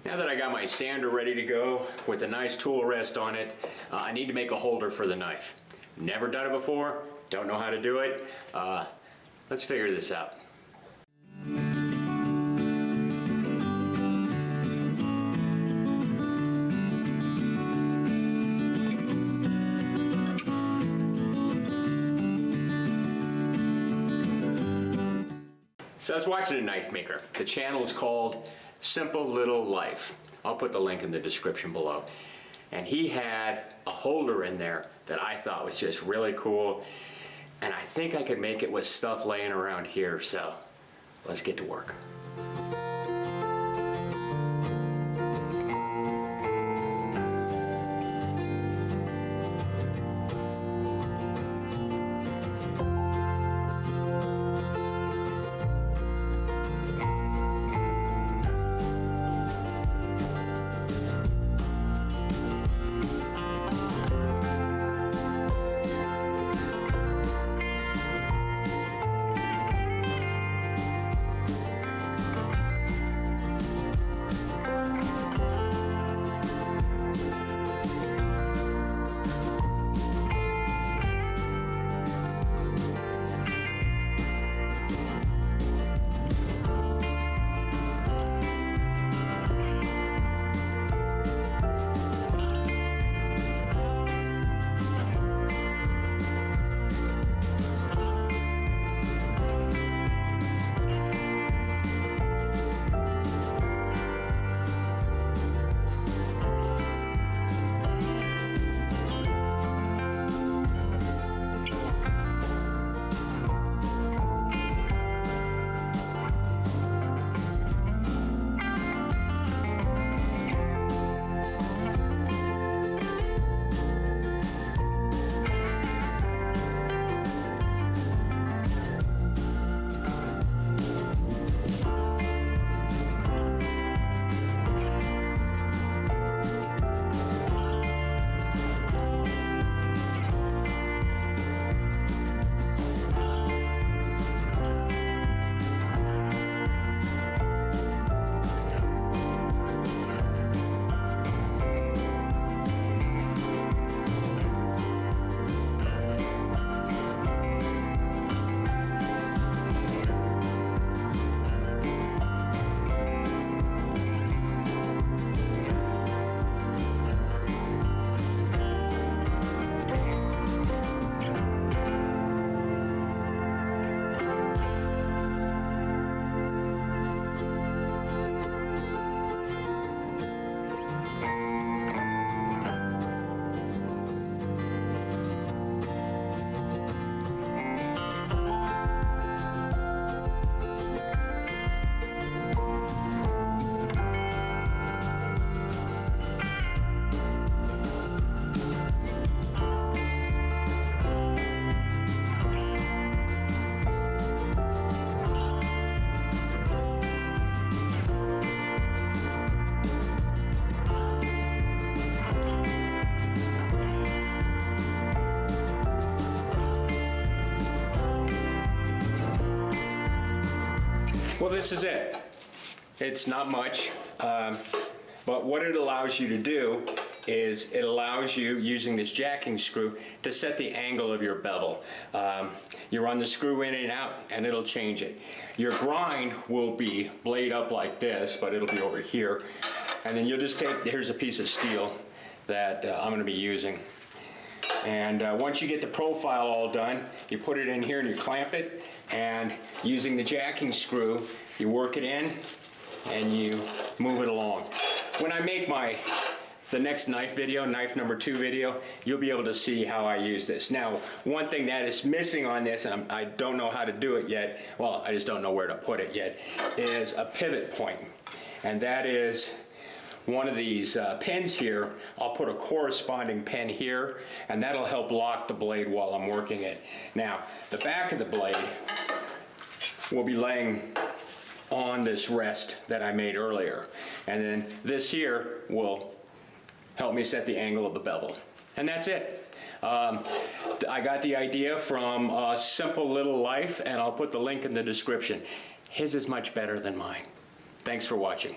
Now that I got my sander ready to go with a nice tool rest on it, I need to make a holder for the knife. Never done it before, don't know how to do it. Let's figure this out. So I was watching a knife maker. The channel is called Simple Little Life. I'll put the link in the description below. And he had a holder in there that I thought was just really cool. And I think I could make it with stuff laying around here. So let's get to work. Well, this is it. It's not much, but what it allows you to do is it allows you, using this jacking screw, to set the angle of your bevel. You run the screw in and out and it'll change it. Your grind will be blade up like this, but it'll be over here. And then you'll just take, here's a piece of steel that I'm going to be using. And once you get the profile all done, you put it in here and you clamp it, and using the jacking screw, you work it in and you move it along. When I make the next knife video, knife number 2 video, you'll be able to see how I use this. Now, one thing that is missing on this, and I don't know how to do it yet, well, I just don't know where to put it yet, is a pivot point. And that is one of these pins here. I'll put a corresponding pin here, and that'll help lock the blade while I'm working it. Now, the back of the blade will be laying on this rest that I made earlier. And then this here will help me set the angle of the bevel. And that's it. I got the idea from Simple Little Life, and I'll put the link in the description. His is much better than mine. Thanks for watching.